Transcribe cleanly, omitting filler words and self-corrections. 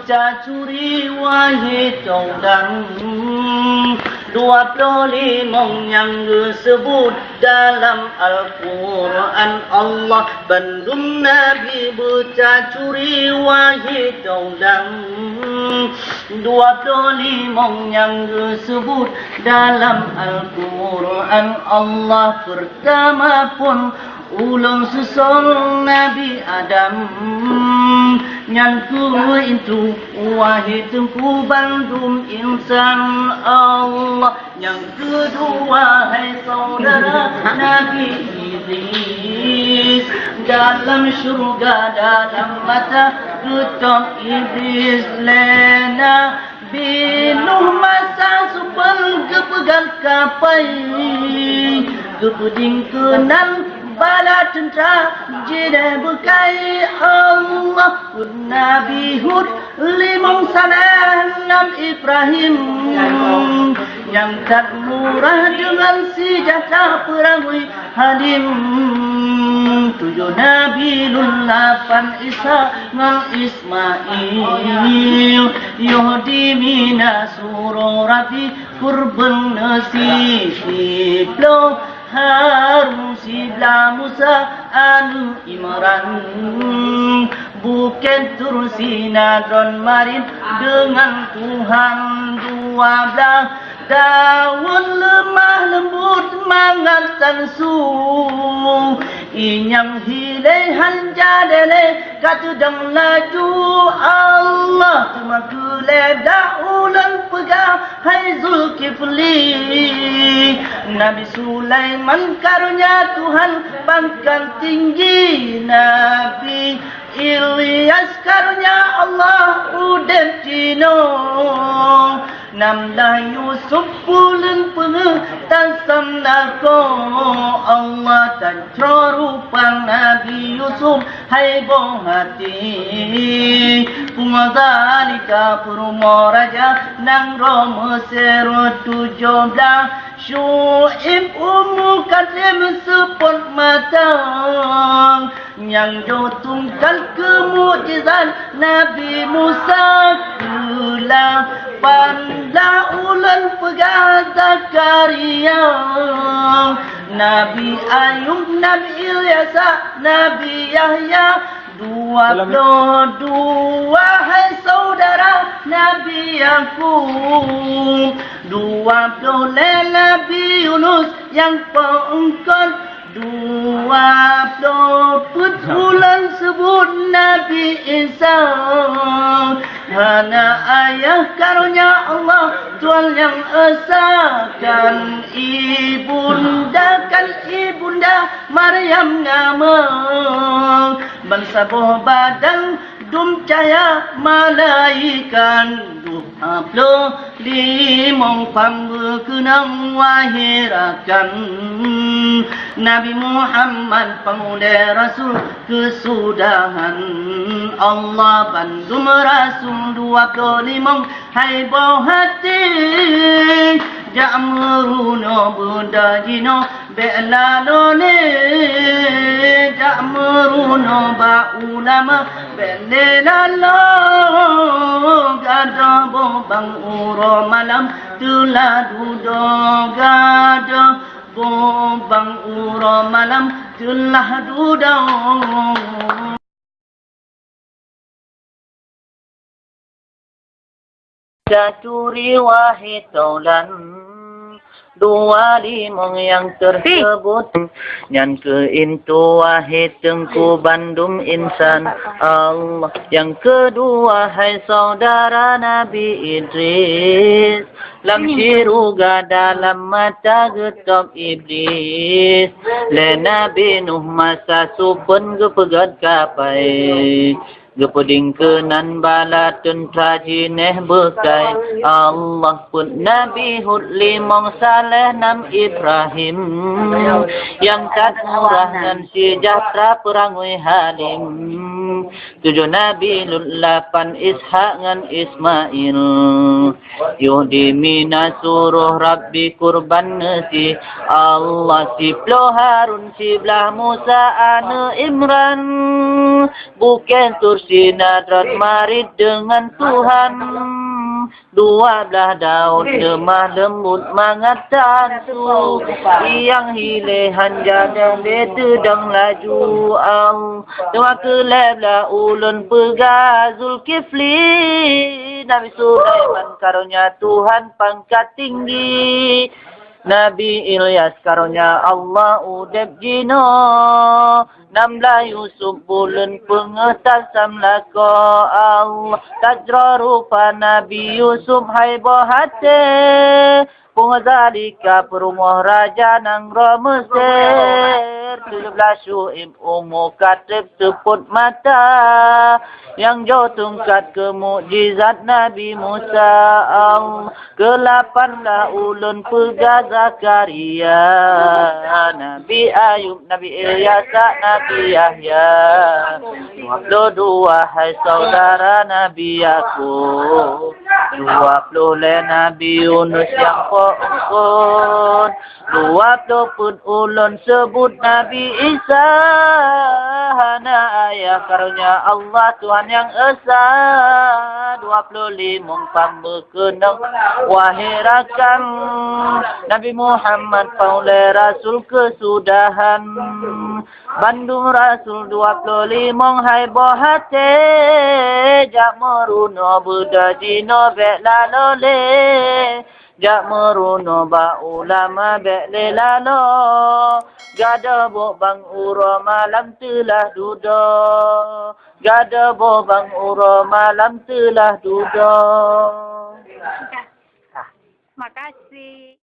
bercacuri wahai taudan 25 yang disebut dalam Al-Quran Allah bandung Nabi bercacuri wahai taudan 25 yang disebut dalam Al-Quran Allah pertama pun ulun susul Nabi Adam nyanku itu wahai tengku bandung insan Allah yang kedua hai saudara Nabi Idris dalam syurga dalam mata ketok Idris lena binuh masa supel kepegang kapai kepeding kenan bala tentera jeda berkai Allah Nabi Hud limang salam Ibrahim yang tak murah dengan senjata perang hadim 7 Nabi 8 Isa ngal Ismail Yahudi mina surah Rabi kurban nasi siblo Harun sibla Musa anu Imran bukan tursi nadron marin dengan Tuhan 12 daun lemah lembut mangatan su inyang hilai hanjadele kata dang laju Allah cuma keleda ulang pegah hai Zulkifli Nabi Sulaiman karunia Tuhan bangkan tinggi Nabi Ilyas karunia Allah udah cino Namlah Yusuf pulen pengetasam nako Allah tan rupang Nabi Yusuf hai bong hati Pungazalika perumo raja nang romo seru 17 Syu'ib katim sepot matang yang jotungkan kemujizat Nabi Musa kula panda ulan pegah Zakaria Nabi Ayub Nabi Ilyasa Nabi Yahya 22 hai saudara Nabi Yakub 20 Nabi Yunus yang pengkon 20 bulan sebut Nabi Isa hana ayah karunia Allah Tuhan yang esakan ibunda Maryam nama bangsa boh badan dum cahaya malaikan duhaplo limong pangkenang wahirakan Nabi Muhammad pemuda Rasul kesudahan Allah bandum Rasul 25 hai bau hati Ja'muruno budajino be'lalone Ja'muruno ba'ulama be'lelalo Gado bang uro malam telah duduk gado bang uro malam telah duduk Cacuri wahai taulan 25 yang tersebut yang keintu wahai tengku bandum insan Allah yang kedua hai saudara Nabi Idris lam syuruga dalam mata getop iblis le Nabi Nuh masa supun gepegat kapai Gepeding kenan bala tentera jineh bekai Allah pun Nabi Hud limong saleh nam Ibrahim yang kat murah dan sejahtera perangui halim 7 Nabi Lut 8 Ishak ngan Ismail Yahudi mina suruh Rabbi kurban nasi Allah siplo Harun siblah Musa ane Imran bukan tur bersinadrat marid dengan Tuhan. 12 daun lemah lembut mengatasu, yang hilehan jadah beta dan laju ang. Tuan keleblah ulun pegah Zulkifli, Nabi Sulaiman karunia Tuhan pangkat tinggi. Nabi Ilyas karunia Allah udep jino, 16 Yusuf bulan pengetasam lako Allah. Tajra rupa Nabi Yusuf hai bohate, Pungazalika perumah raja nang Mesir. 17 Syuib umur katib seput mata, yang jauh tungkat ke mukjizat Nabi Musa. Ke-8 ulun pegah Zakaria, Nabi Ayub, Nabi Ilyas, Nabi Yahya. 22 hai saudara Nabi Yakub, 20 Nabi Yunus yang pun, 20 pun ulun sebut Nabi Isa. Hana ayah karunia Allah Tuhan yang esa. 25 pambekenang wahirakan Nabi Muhammad paulai Rasul kesudahan. Bandung Rasul 25 hai bohate, jak meruno bedajino bek lalole, jak meruno ba ulama bek lelalo. Gada bo bang uro malam telah duda, gada bo bang uro malam telah duda. Makasih.